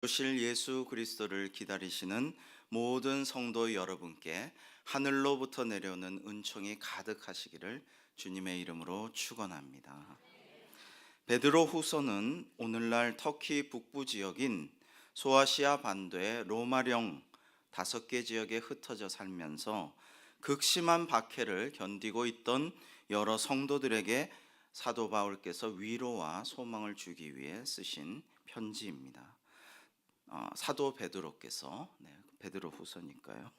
오실 예수 그리스도를 기다리시는 모든 성도 여러분께 하늘로부터 내려오는 은총이 가득하시기를 주님의 이름으로 축원합니다. 베드로 후서는 오늘날 터키 북부 지역인 소아시아 반도의 로마령 5개 지역에 흩어져 살면서 극심한 박해를 견디고 있던 여러 성도들에게 사도 바울께서 위로와 소망을 주기 위해 쓰신 편지입니다. 사도 베드로께서, 베드로 후서니까요.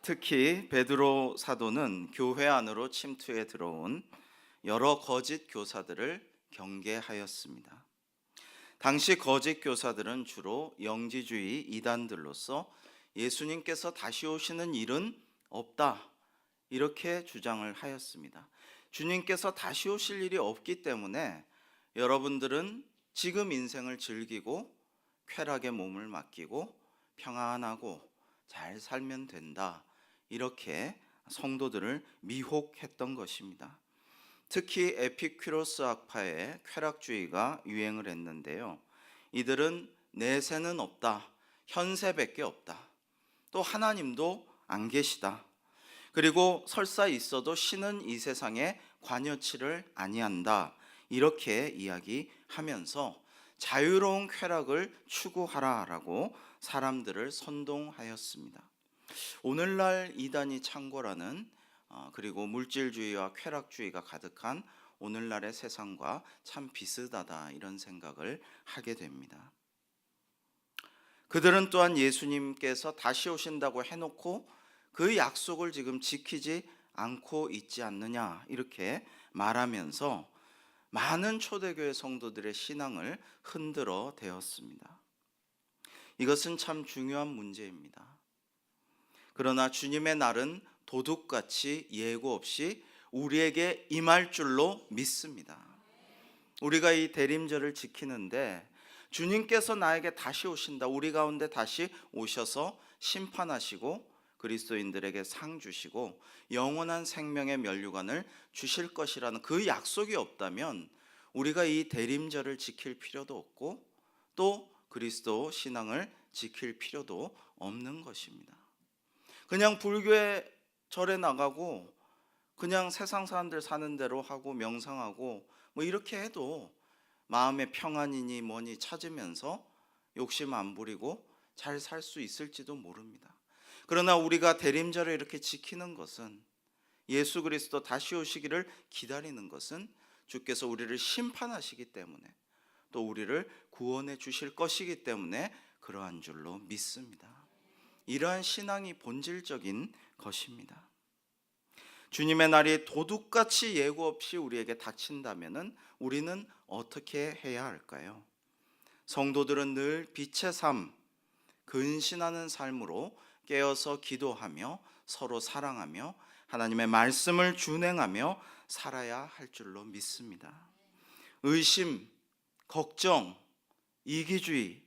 특히 베드로 사도는 교회 안으로 침투해 들어온 여러 거짓 교사들을 경계하였습니다. 당시 거짓 교사들은 주로 영지주의 이단들로서 예수님께서 다시 오시는 일은 없다, 이렇게 주장을 하였습니다. 주님께서 다시 오실 일이 없기 때문에 여러분들은 지금 인생을 즐기고 쾌락에 몸을 맡기고 평안하고 잘 살면 된다, 이렇게 성도들을 미혹했던 것입니다. 특히 에피큐로스 학파의 쾌락주의가 유행을 했는데요. 이들은 내세는 없다, 현세밖에 없다, 또 하나님도 안 계시다, 그리고 설사 있어도 신은 이 세상에 관여치를 아니한다, 이렇게 이야기하면서 자유로운 쾌락을 추구하라라고 사람들을 선동하였습니다. 오늘날 이단이 창궐하는 그리고 물질주의와 쾌락주의가 가득한 오늘날의 세상과 참 비슷하다, 이런 생각을 하게 됩니다. 그들은 또한 예수님께서 다시 오신다고 해놓고 그 약속을 지금 지키지 않고 있지 않느냐, 이렇게 말하면서 많은 초대교회 성도들의 신앙을 흔들어 대었습니다. 이것은 참 중요한 문제입니다. 그러나 주님의 날은 도둑같이 예고 없이 우리에게 임할 줄로 믿습니다. 우리가 이 대림절을 지키는데 주님께서 나에게 다시 오신다, 우리 가운데 다시 오셔서 심판하시고 그리스도인들에게 상 주시고 영원한 생명의 면류관을 주실 것이라는 그 약속이 없다면 우리가 이 대림절을 지킬 필요도 없고 또 그리스도 신앙을 지킬 필요도 없는 것입니다. 그냥 불교의 절에 나가고 그냥 세상 사람들 사는 대로 하고 명상하고 뭐 이렇게 해도 마음의 평안이니 뭐니 찾으면서 욕심 안 부리고 잘 살 수 있을지도 모릅니다. 그러나 우리가 대림절을 이렇게 지키는 것은, 예수 그리스도 다시 오시기를 기다리는 것은 주께서 우리를 심판하시기 때문에 또 우리를 구원해 주실 것이기 때문에 그러한 줄로 믿습니다. 이러한 신앙이 본질적인 것입니다. 주님의 날이 도둑같이 예고 없이 우리에게 닥친다면 우리는 어떻게 해야 할까요? 성도들은 늘 빛의 삶, 근신하는 삶으로 깨어서 기도하며 서로 사랑하며 하나님의 말씀을 준행하며 살아야 할 줄로 믿습니다. 의심, 걱정, 이기주의,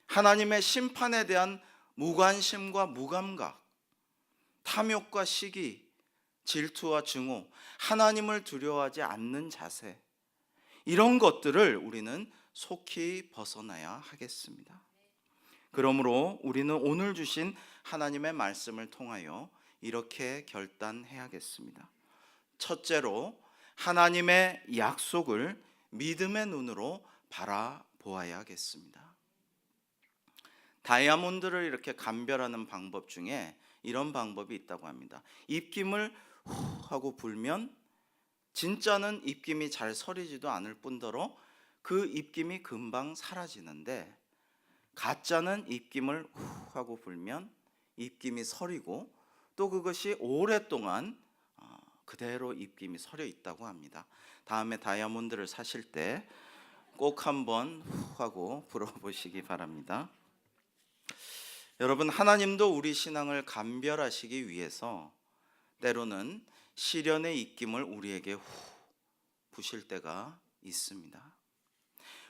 하나님의 심판에 대한 무관심과 무감각, 탐욕과 시기, 질투와 증오, 하나님을 두려워하지 않는 자세, 이런 것들을 우리는 속히 벗어나야 하겠습니다. 그러므로 우리는 오늘 주신 하나님의 말씀을 통하여 이렇게 결단해야겠습니다. 첫째로 하나님의 약속을 믿음의 눈으로 바라보아야겠습니다. 다이아몬드를 이렇게 감별하는 방법 중에 이런 방법이 있다고 합니다. 입김을 후 하고 불면 진짜는 입김이 잘 서리지도 않을 뿐더러 그 입김이 금방 사라지는데, 가짜는 입김을 후 하고 불면 입김이 서리고 또 그것이 오랫동안 그대로 입김이 서려 있다고 합니다. 다음에 다이아몬드를 사실 때 꼭 한번 후 하고 불어보시기 바랍니다. 여러분, 하나님도 우리 신앙을 감별하시기 위해서 때로는 시련의 입김을 우리에게 후 부실 때가 있습니다.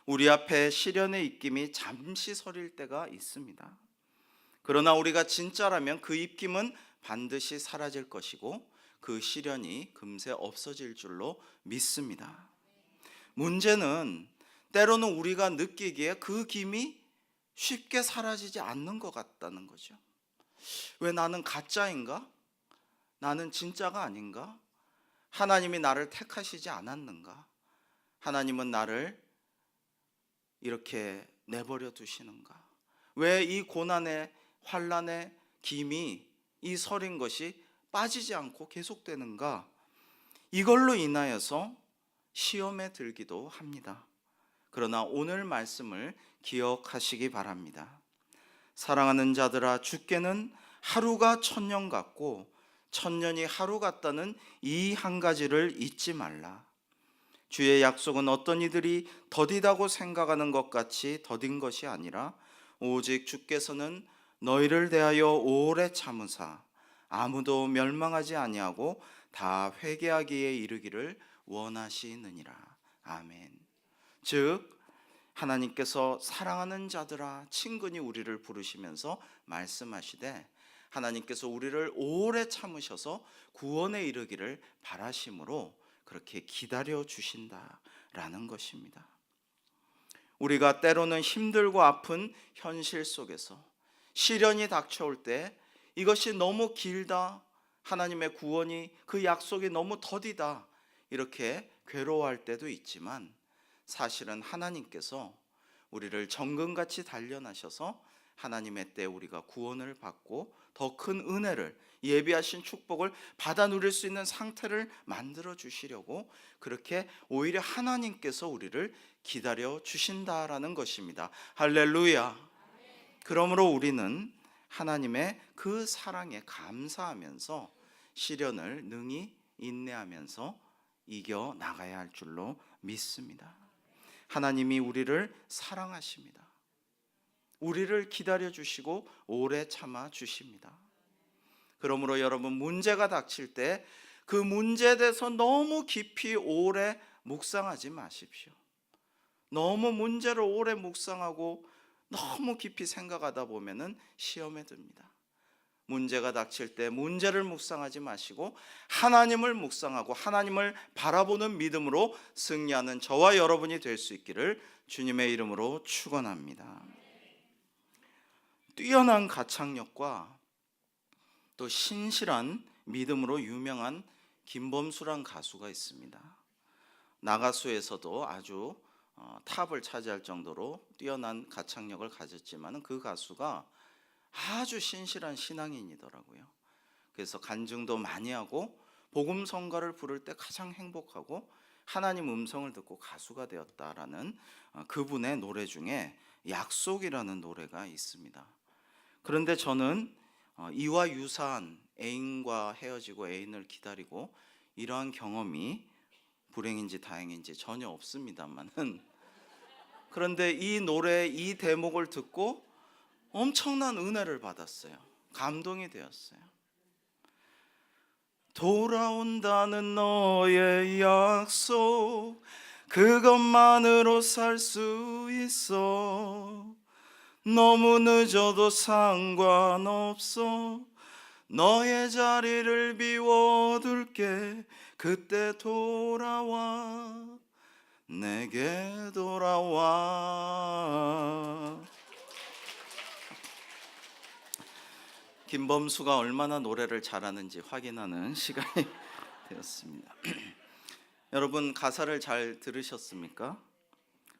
우리 앞에 시련의 입김이 잠시 서릴 때가 있습니다. 그러나 우리가 진짜라면 그 입김은 반드시 사라질 것이고 그 시련이 금세 없어질 줄로 믿습니다. 문제는 때로는 우리가 느끼기에 그 김이 쉽게 사라지지 않는 것 같다는 거죠. 왜 나는 가짜인가? 나는 진짜가 아닌가? 하나님이 나를 택하시지 않았는가? 하나님은 나를 이렇게 내버려 두시는가? 왜 이 고난의 환난의 김이 이 서린 것이 빠지지 않고 계속되는가? 이걸로 인하여서 시험에 들기도 합니다. 그러나 오늘 말씀을 기억하시기 바랍니다. 사랑하는 자들아, 주께는 하루가 천년 같고 천년이 하루 같다는 이 한 가지를 잊지 말라. 주의 약속은 어떤 이들이 더디다고 생각하는 것 같이 더딘 것이 아니라 오직 주께서는 너희를 대하여 오래 참으사 아무도 멸망하지 아니하고 다 회개하기에 이르기를 원하시느니라. 아멘. 즉 하나님께서 사랑하는 자들아 친근히 우리를 부르시면서 말씀하시되 하나님께서 우리를 오래 참으셔서 구원에 이르기를 바라심으로 그렇게 기다려 주신다라는 것입니다. 우리가 때로는 힘들고 아픈 현실 속에서 시련이 닥쳐올 때 이것이 너무 길다, 하나님의 구원이 그 약속이 너무 더디다 이렇게 괴로워할 때도 있지만 사실은 하나님께서 우리를 정금같이 단련하셔서 하나님의 때 우리가 구원을 받고 더 큰 은혜를 예비하신 축복을 받아 누릴 수 있는 상태를 만들어 주시려고 그렇게 오히려 하나님께서 우리를 기다려 주신다라는 것입니다. 할렐루야. 그러므로 우리는 하나님의 그 사랑에 감사하면서 시련을 능히 인내하면서 이겨 나가야 할 줄로 믿습니다. 하나님이 우리를 사랑하십니다. 우리를 기다려 주시고 오래 참아 주십니다. 그러므로 여러분 문제가 닥칠 때 그 문제에 대해서 너무 깊이 오래 묵상하지 마십시오. 너무 문제를 오래 묵상하고 너무 깊이 생각하다 보면은 시험에 듭니다. 문제가 닥칠 때 문제를 묵상하지 마시고 하나님을 묵상하고 하나님을 바라보는 믿음으로 승리하는 저와 여러분이 될 수 있기를 주님의 이름으로 축원합니다. 뛰어난 가창력과 또 신실한 믿음으로 유명한 김범수란 가수가 있습니다. 나가수에서도 아주 탑을 차지할 정도로 뛰어난 가창력을 가졌지만 그 가수가 아주 신실한 신앙인이더라고요. 그래서 간증도 많이 하고 복음 성가를 부를 때 가장 행복하고 하나님 음성을 듣고 가수가 되었다라는 그분의 노래 중에 약속이라는 노래가 있습니다. 그런데 저는 이와 유사한 애인과 헤어지고 애인을 기다리고 이러한 경험이 불행인지 다행인지 전혀 없습니다만은 그런데 이 노래 이 대목을 듣고 엄청난 은혜를 받았어요. 감동이 되었어요. 돌아온다는 너의 약속 그것만으로 살 수 있어. 너무 늦어도 상관없어. 너의 자리를 비워둘게. 그때 돌아와 내게 돌아와. 김범수가 얼마나 노래를 잘하는지 확인하는 시간이 되었습니다. 여러분 가사를 잘 들으셨습니까?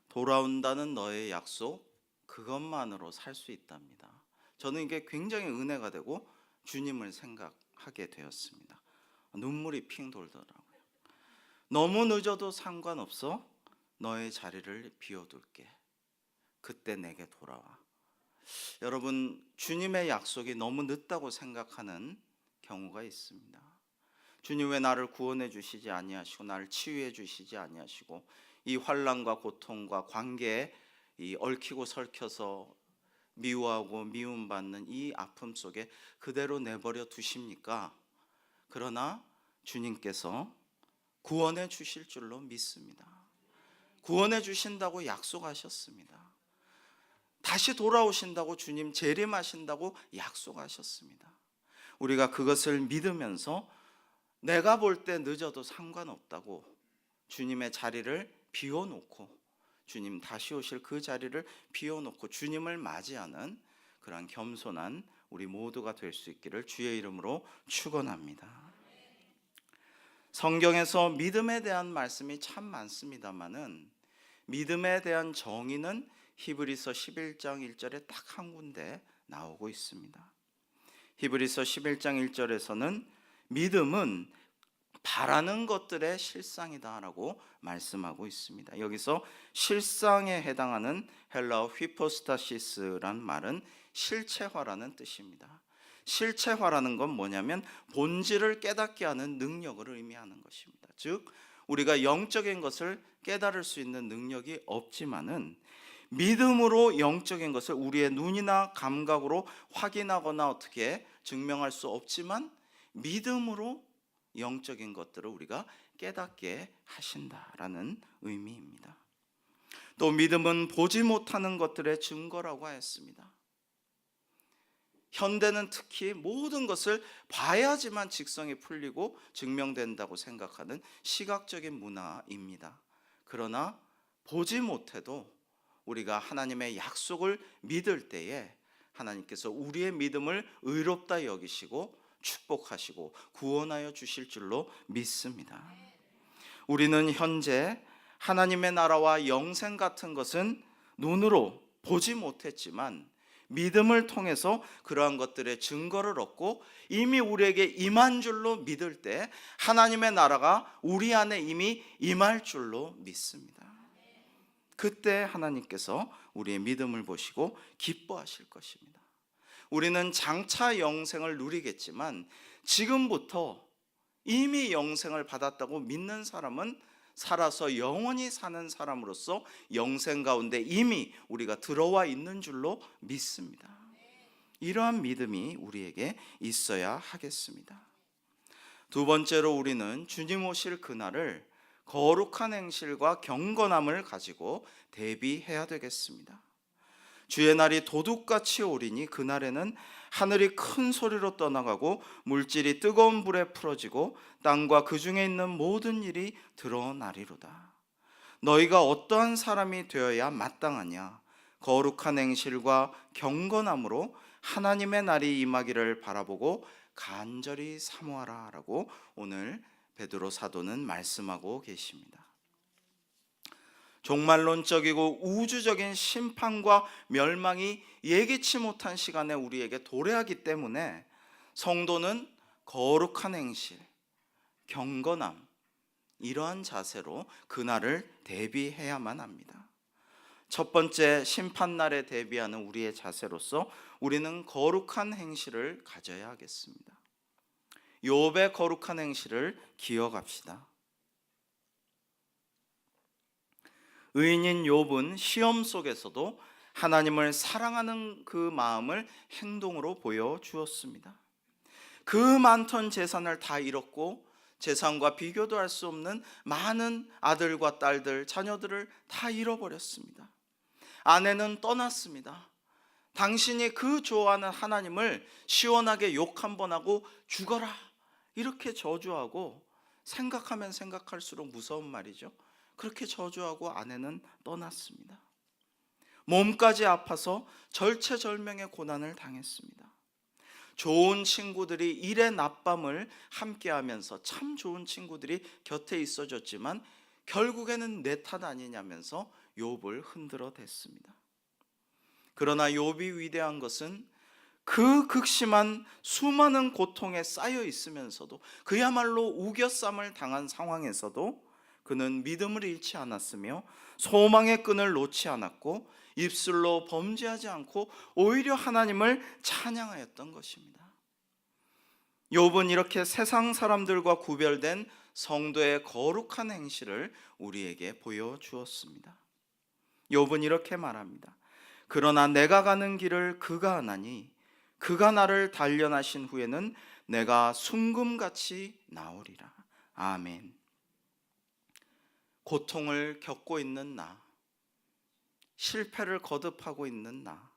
돌아온다는 너의 약속 그것만으로 살 수 있답니다. 저는 이게 굉장히 은혜가 되고 주님을 생각하게 되었습니다. 눈물이 핑 돌더라고요. 너무 늦어도 상관없어. 너의 자리를 비워둘게. 그때 내게 돌아와. 여러분 주님의 약속이 너무 늦다고 생각하는 경우가 있습니다. 주님 왜 나를 구원해 주시지 아니하시고 나를 치유해 주시지 아니하시고 이 환난과 고통과 관계에 이 얽히고 설켜서 미워하고 미움받는 이 아픔 속에 그대로 내버려 두십니까? 그러나 주님께서 구원해 주실 줄로 믿습니다. 구원해 주신다고 약속하셨습니다. 다시 돌아오신다고 주님 재림하신다고 약속하셨습니다. 우리가 그것을 믿으면서 내가 볼 때 늦어도 상관없다고 주님의 자리를 비워놓고 주님 다시 오실 그 자리를 비워놓고 주님을 맞이하는 그러한 겸손한 우리 모두가 될 수 있기를 주의 이름으로 축원합니다. 성경에서 믿음에 대한 말씀이 참 많습니다만은 믿음에 대한 정의는 히브리서 11장 1절에 딱 한 군데 나오고 있습니다. 히브리서 11장 1절에서는 믿음은 바라는 것들의 실상이다라고 말씀하고 있습니다. 여기서 실상에 해당하는 헬라어 휘포스타시스란 말은 실체화라는 뜻입니다. 실체화라는 건 뭐냐면 본질을 깨닫게 하는 능력을 의미하는 것입니다. 즉 우리가 영적인 것을 깨달을 수 있는 능력이 없지만은 믿음으로 영적인 것을 우리의 눈이나 감각으로 확인하거나 어떻게 증명할 수 없지만 믿음으로 영적인 것들을 우리가 깨닫게 하신다라는 의미입니다. 또 믿음은 보지 못하는 것들의 증거라고 하였습니다. 현대는 특히 모든 것을 봐야지만 직성이 풀리고 증명된다고 생각하는 시각적인 문화입니다. 그러나 보지 못해도 우리가 하나님의 약속을 믿을 때에 하나님께서 우리의 믿음을 의롭다 여기시고 축복하시고 구원하여 주실 줄로 믿습니다. 우리는 현재 하나님의 나라와 영생 같은 것은 눈으로 보지 못했지만 믿음을 통해서 그러한 것들의 증거를 얻고 이미 우리에게 임한 줄로 믿을 때 하나님의 나라가 우리 안에 이미 임할 줄로 믿습니다. 그때 하나님께서 우리의 믿음을 보시고 기뻐하실 것입니다. 우리는 장차 영생을 누리겠지만 지금부터 이미 영생을 받았다고 믿는 사람은 살아서 영원히 사는 사람으로서 영생 가운데 이미 우리가 들어와 있는 줄로 믿습니다. 이러한 믿음이 우리에게 있어야 하겠습니다. 두 번째로 우리는 주님 오실 그날을 거룩한 행실과 경건함을 가지고 대비해야 되겠습니다. 주의 날이 도둑같이 오리니 그날에는 하늘이 큰 소리로 떠나가고 물질이 뜨거운 불에 풀어지고 땅과 그 중에 있는 모든 일이 드러나리로다. 너희가 어떠한 사람이 되어야 마땅하냐? 거룩한 행실과 경건함으로 하나님의 날이 임하기를 바라보고 간절히 사모하라 라고 오늘 베드로 사도는 말씀하고 계십니다. 종말론적이고 우주적인 심판과 멸망이 예기치 못한 시간에 우리에게 도래하기 때문에 성도는 거룩한 행실, 경건함, 이러한 자세로 그날을 대비해야만 합니다. 첫 번째 심판날에 대비하는 우리의 자세로서 우리는 거룩한 행실을 가져야 하겠습니다. 욥의 거룩한 행실을 기억합시다. 의인인 욥은 시험 속에서도 하나님을 사랑하는 그 마음을 행동으로 보여주었습니다. 그 많던 재산을 다 잃었고 재산과 비교도 할 수 없는 많은 아들과 딸들, 자녀들을 다 잃어버렸습니다. 아내는 떠났습니다. 당신이 그 좋아하는 하나님을 시원하게 욕 한번 하고 죽어라 이렇게 저주하고 생각하면 생각할수록 무서운 말이죠. 그렇게 저주하고 아내는 떠났습니다. 몸까지 아파서 절체절명의 고난을 당했습니다. 좋은 친구들이 일의 낮밤을 함께하면서 참 좋은 친구들이 곁에 있어줬지만 결국에는 내 탓 아니냐면서 욥을 흔들어 댔습니다. 그러나 욥이 위대한 것은 그 극심한 수많은 고통에 쌓여 있으면서도 그야말로 우겨쌈을 당한 상황에서도 그는 믿음을 잃지 않았으며 소망의 끈을 놓지 않았고 입술로 범죄하지 않고 오히려 하나님을 찬양하였던 것입니다. 욥은 이렇게 세상 사람들과 구별된 성도의 거룩한 행실을 우리에게 보여주었습니다. 욥은 이렇게 말합니다. 그러나 내가 가는 길을 그가 아나니 그가 나를 단련하신 후에는 내가 순금같이 나오리라. 아멘. 고통을 겪고 있는 나, 실패를 거듭하고 있는 나,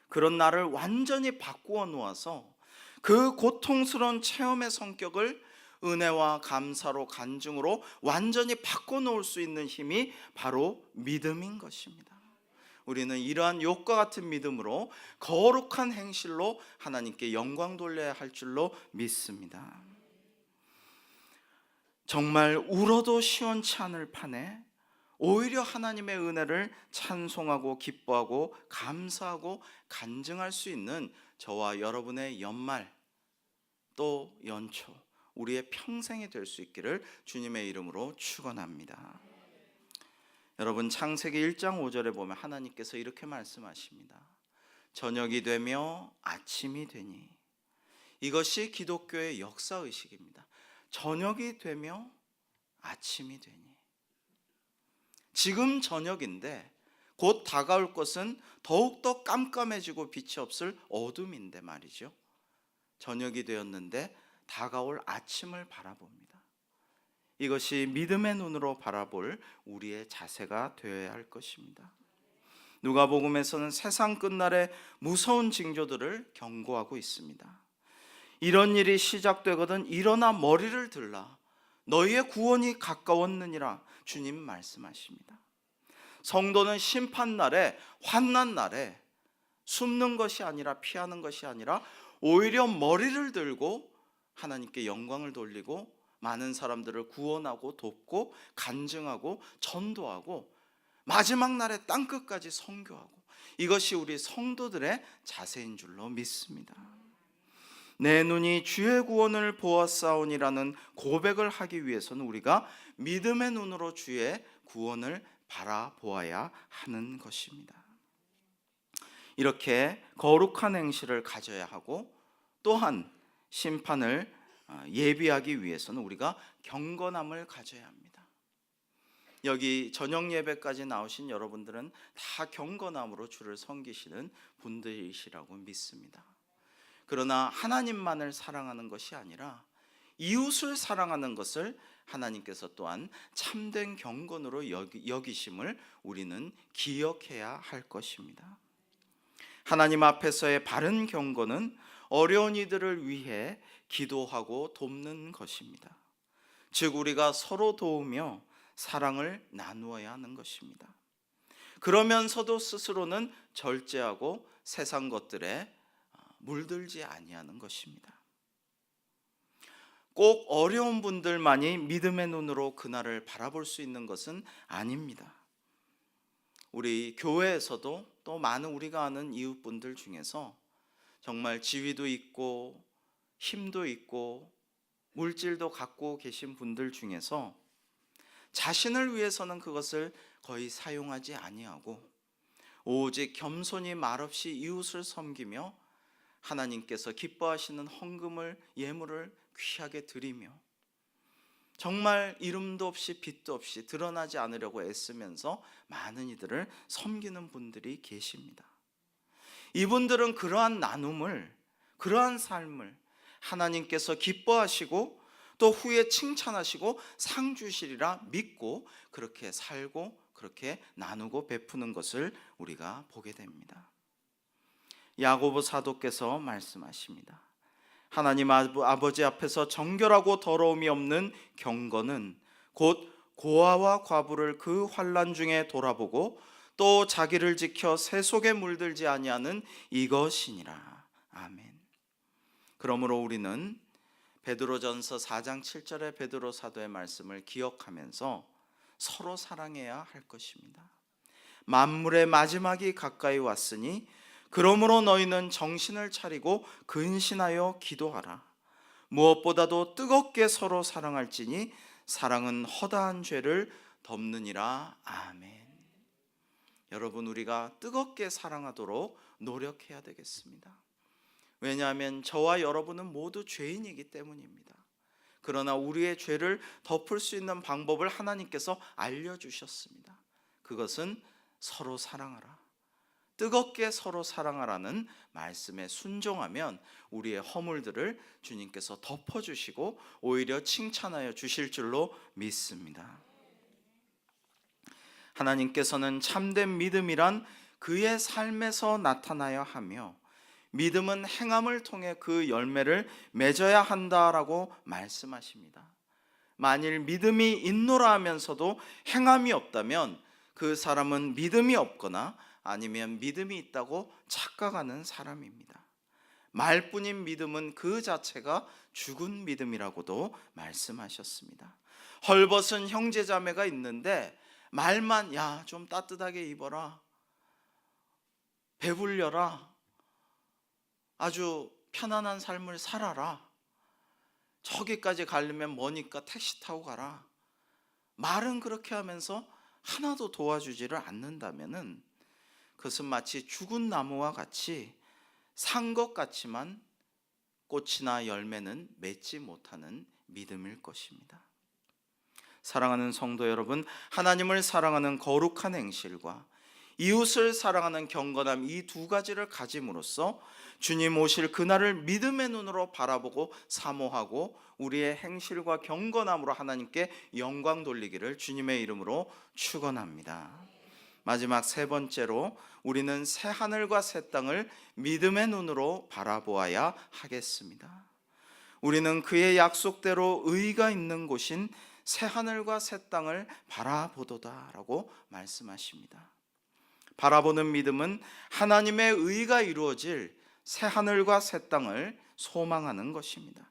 그런 나를 완전히 바꾸어 놓아서 그 고통스러운 체험의 성격을 은혜와 감사로 간증으로 완전히 바꿔놓을 수 있는 힘이 바로 믿음인 것입니다. 우리는 이러한 욕과 같은 믿음으로 거룩한 행실로 하나님께 영광 돌려야 할 줄로 믿습니다. 정말 울어도 시원치 않을 판에 오히려 하나님의 은혜를 찬송하고 기뻐하고 감사하고 간증할 수 있는 저와 여러분의 연말 또 연초, 우리의 평생이 될 수 있기를 주님의 이름으로 축원합니다. 여러분, 창세기 1장 5절에 보면 하나님께서 이렇게 말씀하십니다. 저녁이 되며 아침이 되니. 이것이 기독교의 역사의식입니다. 저녁이 되며 아침이 되니. 지금 저녁인데 곧 다가올 것은 더욱더 깜깜해지고 빛이 없을 어둠인데 말이죠. 저녁이 되었는데 다가올 아침을 바라봅니다. 이것이 믿음의 눈으로 바라볼 우리의 자세가 되어야 할 것입니다. 누가복음에서는 세상 끝날의 무서운 징조들을 경고하고 있습니다. 이런 일이 시작되거든 일어나 머리를 들라. 너희의 구원이 가까웠느니라 주님 말씀하십니다. 성도는 심판날에, 환난날에 숨는 것이 아니라 피하는 것이 아니라 오히려 머리를 들고 하나님께 영광을 돌리고 많은 사람들을 구원하고 돕고 간증하고 전도하고 마지막 날에 땅끝까지 선교하고, 이것이 우리 성도들의 자세인 줄로 믿습니다. 내 눈이 주의 구원을 보았사오니라는 고백을 하기 위해서는 우리가 믿음의 눈으로 주의 구원을 바라보아야 하는 것입니다. 이렇게 거룩한 행실을 가져야 하고 또한 심판을 예비하기 위해서는 우리가 경건함을 가져야 합니다. 여기 저녁 예배까지 나오신 여러분들은 다 경건함으로 주를 섬기시는 분들이시라고 믿습니다. 그러나 하나님만을 사랑하는 것이 아니라 이웃을 사랑하는 것을 하나님께서 또한 참된 경건으로 여기심을 우리는 기억해야 할 것입니다. 하나님 앞에서의 바른 경건은 어려운 이들을 위해 기도하고 돕는 것입니다. 즉 우리가 서로 도우며 사랑을 나누어야 하는 것입니다. 그러면서도 스스로는 절제하고 세상 것들에 물들지 아니하는 것입니다. 꼭 어려운 분들만이 믿음의 눈으로 그날을 바라볼 수 있는 것은 아닙니다. 우리 교회에서도 또 많은 우리가 아는 이웃분들 중에서 정말 지위도 있고 힘도 있고 물질도 갖고 계신 분들 중에서 자신을 위해서는 그것을 거의 사용하지 아니하고 오직 겸손히 말없이 이웃을 섬기며 하나님께서 기뻐하시는 헌금을, 예물을 귀하게 드리며 정말 이름도 없이 빛도 없이 드러나지 않으려고 애쓰면서 많은 이들을 섬기는 분들이 계십니다. 이분들은 그러한 나눔을, 그러한 삶을 하나님께서 기뻐하시고 또 후에 칭찬하시고 상 주시리라 믿고 그렇게 살고 그렇게 나누고 베푸는 것을 우리가 보게 됩니다. 야고보 사도께서 말씀하십니다. 하나님 아버지 앞에서 정결하고 더러움이 없는 경건은 곧 고아와 과부를 그 환난 중에 돌아보고 또 자기를 지켜 새 속에 물들지 아니하는 이것이니라. 아멘. 그러므로 우리는 베드로전서 4장 7절의 베드로 사도의 말씀을 기억하면서 서로 사랑해야 할 것입니다. 만물의 마지막이 가까이 왔으니 그러므로 너희는 정신을 차리고 근신하여 기도하라. 무엇보다도 뜨겁게 서로 사랑할지니 사랑은 허다한 죄를 덮느니라. 아멘. 여러분, 우리가 뜨겁게 사랑하도록 노력해야 되겠습니다. 왜냐하면 저와 여러분은 모두 죄인이기 때문입니다. 그러나 우리의 죄를 덮을 수 있는 방법을 하나님께서 알려주셨습니다. 그것은 서로 사랑하라. 뜨겁게 서로 사랑하라는 말씀에 순종하면 우리의 허물들을 주님께서 덮어주시고 오히려 칭찬하여 주실 줄로 믿습니다. 하나님께서는 참된 믿음이란 그의 삶에서 나타나야 하며 믿음은 행함을 통해 그 열매를 맺어야 한다라고 말씀하십니다. 만일 믿음이 있노라 하면서도 행함이 없다면 그 사람은 믿음이 없거나 아니면 믿음이 있다고 착각하는 사람입니다. 말뿐인 믿음은 그 자체가 죽은 믿음이라고도 말씀하셨습니다. 헐벗은 형제자매가 있는데 말만 야, 좀 따뜻하게 입어라, 배불려라, 아주 편안한 삶을 살아라, 저기까지 가려면 머니까 택시 타고 가라, 말은 그렇게 하면서 하나도 도와주지를 않는다면은 그것은 마치 죽은 나무와 같이 산 것 같지만 꽃이나 열매는 맺지 못하는 믿음일 것입니다. 사랑하는 성도 여러분, 하나님을 사랑하는 거룩한 행실과 이웃을 사랑하는 경건함, 이 두 가지를 가짐으로써 주님 오실 그날을 믿음의 눈으로 바라보고 사모하고 우리의 행실과 경건함으로 하나님께 영광 돌리기를 주님의 이름으로 축원합니다. 마지막 세 번째로 우리는 새 하늘과 새 땅을 믿음의 눈으로 바라보아야 하겠습니다. 우리는 그의 약속대로 의가 있는 곳인 새 하늘과 새 땅을 바라보도다라고 말씀하십니다. 바라보는 믿음은 하나님의 의가 이루어질 새 하늘과 새 땅을 소망하는 것입니다.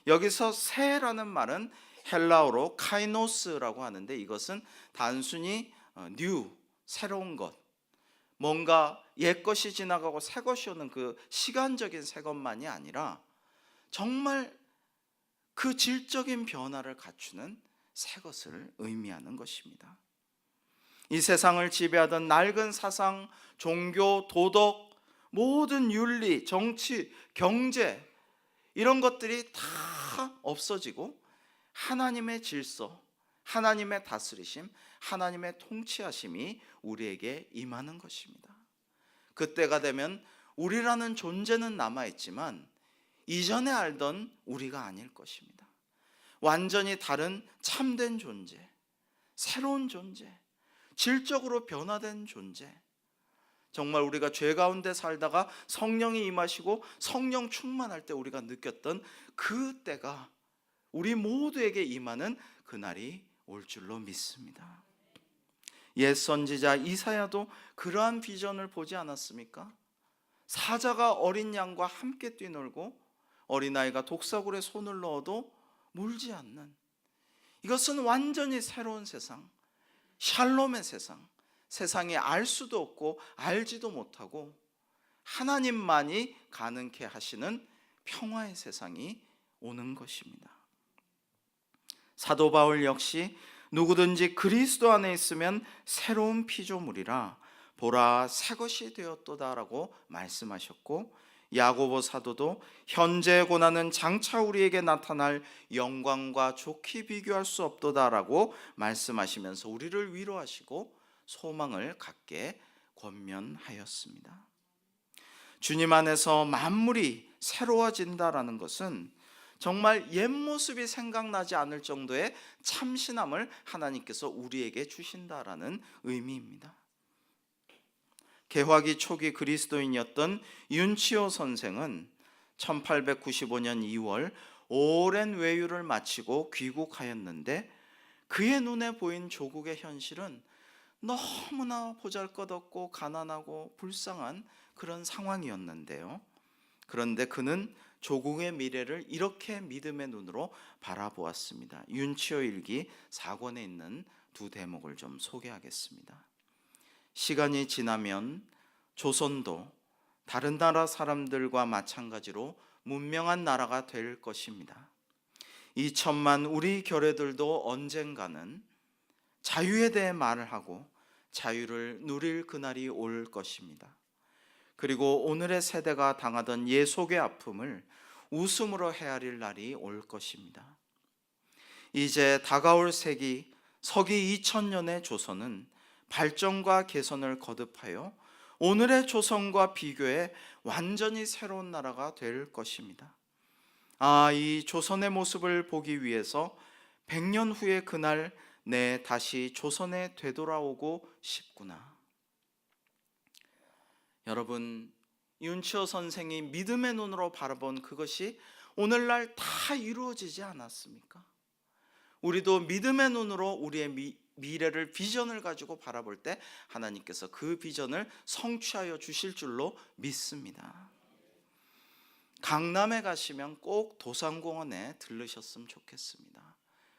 여기서 새라는 말은 헬라어로 카이노스라고 하는데 이것은 단순히 뉴, 새로운 것, 뭔가 옛것이 지나가고 새것이 오는 그 시간적인 새것만이 아니라 정말 그 질적인 변화를 갖추는 새것을 의미하는 것입니다. 이 세상을 지배하던 낡은 사상, 종교, 도덕, 모든 윤리, 정치, 경제 이런 것들이 다 없어지고 하나님의 질서, 하나님의 다스리심, 하나님의 통치하심이 우리에게 임하는 것입니다. 그때가 되면 우리라는 존재는 남아있지만 이전에 알던 우리가 아닐 것입니다. 완전히 다른 참된 존재, 새로운 존재, 질적으로 변화된 존재, 정말 우리가 죄 가운데 살다가 성령이 임하시고 성령 충만할 때 우리가 느꼈던 그 때가 우리 모두에게 임하는 그날이 올 줄로 믿습니다. 옛 선지자 이사야도 그러한 비전을 보지 않았습니까? 사자가 어린 양과 함께 뛰놀고 어린아이가 독사굴에 손을 넣어도 물지 않는, 이것은 완전히 새로운 세상, 샬롬의 세상, 세상에 알 수도 없고 알지도 못하고 하나님만이 가능케 하시는 평화의 세상이 오는 것입니다. 사도 바울 역시 누구든지 그리스도 안에 있으면 새로운 피조물이라 보라 새것이 되었도다라고 말씀하셨고, 야고보 사도도 현재의 고난은 장차 우리에게 나타날 영광과 좋게 비교할 수 없도다라고 말씀하시면서 우리를 위로하시고 소망을 갖게 권면하였습니다. 주님 안에서 만물이 새로워진다라는 것은 정말 옛 모습이 생각나지 않을 정도의 참신함을 하나님께서 우리에게 주신다라는 의미입니다. 개화기 초기 그리스도인이었던 윤치호 선생은 1895년 2월 오랜 외유를 마치고 귀국하였는데 그의 눈에 보인 조국의 현실은 너무나 보잘것없고 가난하고 불쌍한 그런 상황이었는데요. 그런데 그는 조국의 미래를 이렇게 믿음의 눈으로 바라보았습니다. 윤치호 일기 4권에 있는 두 대목을 좀 소개하겠습니다. 시간이 지나면 조선도 다른 나라 사람들과 마찬가지로 문명한 나라가 될 것입니다. 2천만 우리 결애들도 언젠가는 자유에 대해 말을 하고 자유를 누릴 그날이 올 것입니다. 그리고 오늘의 세대가 당하던 예속의 아픔을 웃음으로 헤아릴 날이 올 것입니다. 이제 다가올 세기 서기 2000년의 조선은 발전과 개선을 거듭하여 오늘의 조선과 비교해 완전히 새로운 나라가 될 것입니다. 이 조선의 모습을 보기 위해서 100년 후에 그날 내 다시 조선에 되돌아오고 싶구나. 여러분, 윤치호 선생이 믿음의 눈으로 바라본 그것이 오늘날 다 이루어지지 않았습니까? 우리도 믿음의 눈으로 우리의 미래를 비전을 가지고 바라볼 때 하나님께서 그 비전을 성취하여 주실 줄로 믿습니다. 강남에 가시면 꼭 도산공원에 들르셨으면 좋겠습니다.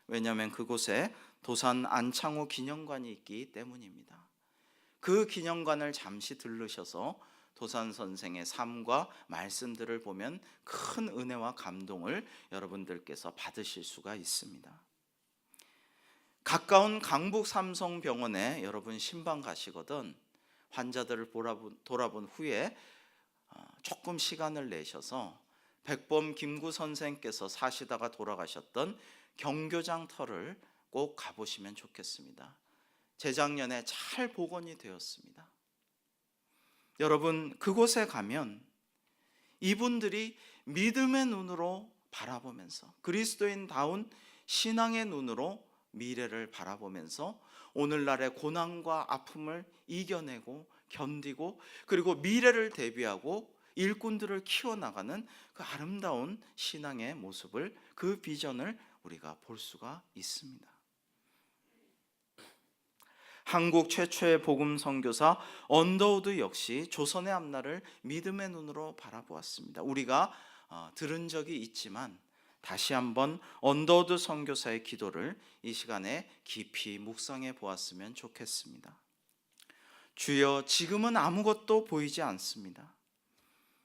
왜냐하면 그곳에 도산 안창호 기념관이 있기 때문입니다. 그 기념관을 잠시 들르셔서 도산 선생의 삶과 말씀들을 보면 큰 은혜와 감동을 여러분들께서 받으실 수가 있습니다. 가까운 강북 삼성병원에 여러분 신방 가시거든 환자들을 돌아본 후에 조금 시간을 내셔서 백범 김구 선생께서 사시다가 돌아가셨던 경교장 터를 꼭 가보시면 좋겠습니다. 재작년에 잘 복원이 되었습니다. 여러분 그곳에 가면 이분들이 믿음의 눈으로 바라보면서 그리스도인다운 신앙의 눈으로 미래를 바라보면서 오늘날의 고난과 아픔을 이겨내고 견디고 그리고 미래를 대비하고 일꾼들을 키워나가는 그 아름다운 신앙의 모습을, 그 비전을 우리가 볼 수가 있습니다. 한국 최초의 복음 선교사 언더우드 역시 조선의 앞날을 믿음의 눈으로 바라보았습니다. 우리가 들은 적이 있지만 다시 한번 언더우드 선교사의 기도를 이 시간에 깊이 묵상해 보았으면 좋겠습니다. 주여, 지금은 아무것도 보이지 않습니다.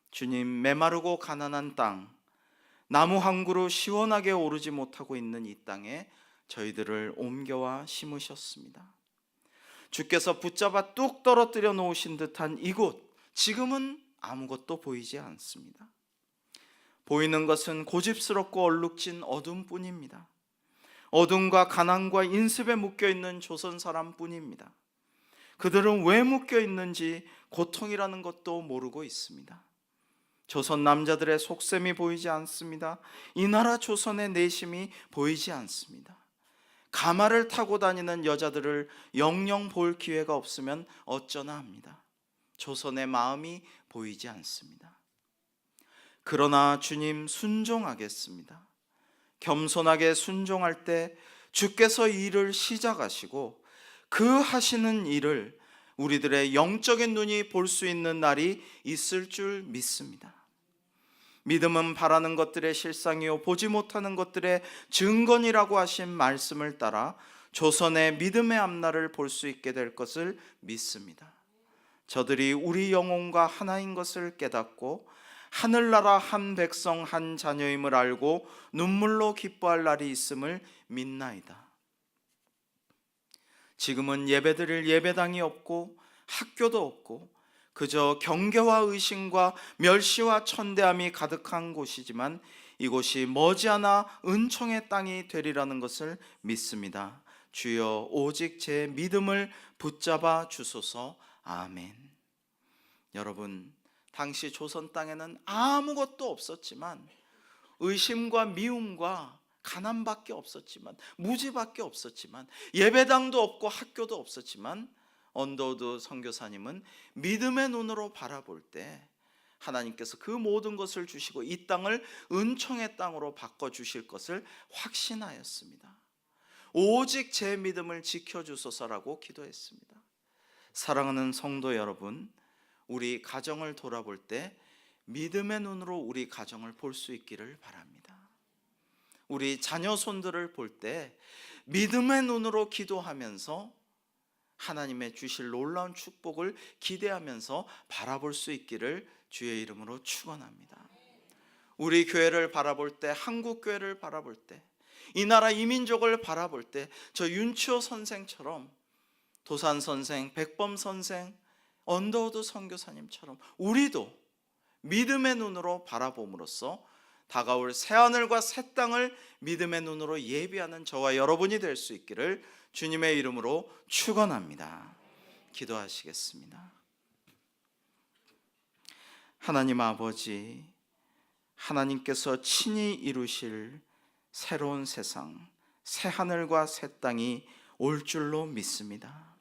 주님, 메마르고 가난한 땅, 나무 한 그루 시원하게 오르지 못하고 있는 이 땅에 저희들을 옮겨와 심으셨습니다. 주께서 붙잡아 뚝 떨어뜨려 놓으신 듯한 이곳, 지금은 아무것도 보이지 않습니다. 보이는 것은 고집스럽고 얼룩진 어둠뿐입니다. 어둠과 가난과 인습에 묶여있는 조선 사람뿐입니다. 그들은 왜 묶여있는지 고통이라는 것도 모르고 있습니다. 조선 남자들의 속셈이 보이지 않습니다. 이 나라 조선의 내심이 보이지 않습니다. 가마를 타고 다니는 여자들을 영영 볼 기회가 없으면 어쩌나 합니다. 조선의 마음이 보이지 않습니다. 그러나 주님, 순종하겠습니다. 겸손하게 순종할 때 주께서 일을 시작하시고 그 하시는 일을 우리들의 영적인 눈이 볼 수 있는 날이 있을 줄 믿습니다. 믿음은 바라는 것들의 실상이요 보지 못하는 것들의 증거니라고 하신 말씀을 따라 조선의 믿음의 앞날을 볼 수 있게 될 것을 믿습니다. 저들이 우리 영혼과 하나인 것을 깨닫고 하늘나라 한 백성 한 자녀임을 알고 눈물로 기뻐할 날이 있음을 믿나이다. 지금은 예배드릴 예배당이 없고 학교도 없고 그저 경계와 의심과 멸시와 천대함이 가득한 곳이지만 이곳이 머지않아 은총의 땅이 되리라는 것을 믿습니다. 주여, 오직 제 믿음을 붙잡아 주소서. 아멘. 여러분, 당시 조선 땅에는 아무것도 없었지만 의심과 미움과 가난밖에 없었지만 무지밖에 없었지만 예배당도 없고 학교도 없었지만 언더우드 선교사님은 믿음의 눈으로 바라볼 때 하나님께서 그 모든 것을 주시고 이 땅을 은총의 땅으로 바꿔주실 것을 확신하였습니다. 오직 제 믿음을 지켜주소서라고 기도했습니다. 사랑하는 성도 여러분, 우리 가정을 돌아볼 때 믿음의 눈으로 우리 가정을 볼 수 있기를 바랍니다. 우리 자녀 손들을 볼 때 믿음의 눈으로 기도하면서 하나님의 주실 놀라운 축복을 기대하면서 바라볼 수 있기를 주의 이름으로 축원합니다. 우리 교회를 바라볼 때, 한국 교회를 바라볼 때, 이 나라 이민족을 바라볼 때 저 윤치호 선생처럼, 도산 선생, 백범 선생, 언더우드 선교사님처럼 우리도 믿음의 눈으로 바라봄으로써 다가올 새하늘과 새 땅을 믿음의 눈으로 예비하는 저와 여러분이 될 수 있기를 주님의 이름으로 축원합니다. 기도하시겠습니다. 하나님 아버지, 하나님께서 친히 이루실 새로운 세상, 새 하늘과 새 땅이 올 줄로 믿습니다.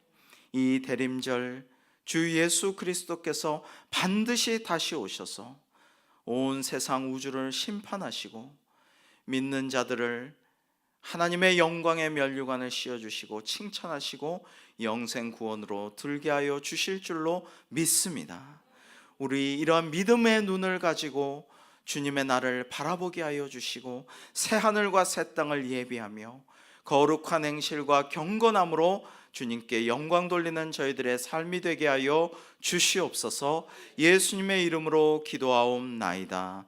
이 대림절 주 예수 그리스도께서 반드시 다시 오셔서 온 세상 우주를 심판하시고 믿는 자들을 하나님의 영광의 면류관을 씌워주시고 칭찬하시고 영생 구원으로 들게 하여 주실 줄로 믿습니다. 우리 이러한 믿음의 눈을 가지고 주님의 날을 바라보게 하여 주시고 새 하늘과 새 땅을 예비하며 거룩한 행실과 경건함으로 주님께 영광 돌리는 저희들의 삶이 되게 하여 주시옵소서. 예수님의 이름으로 기도하옵나이다.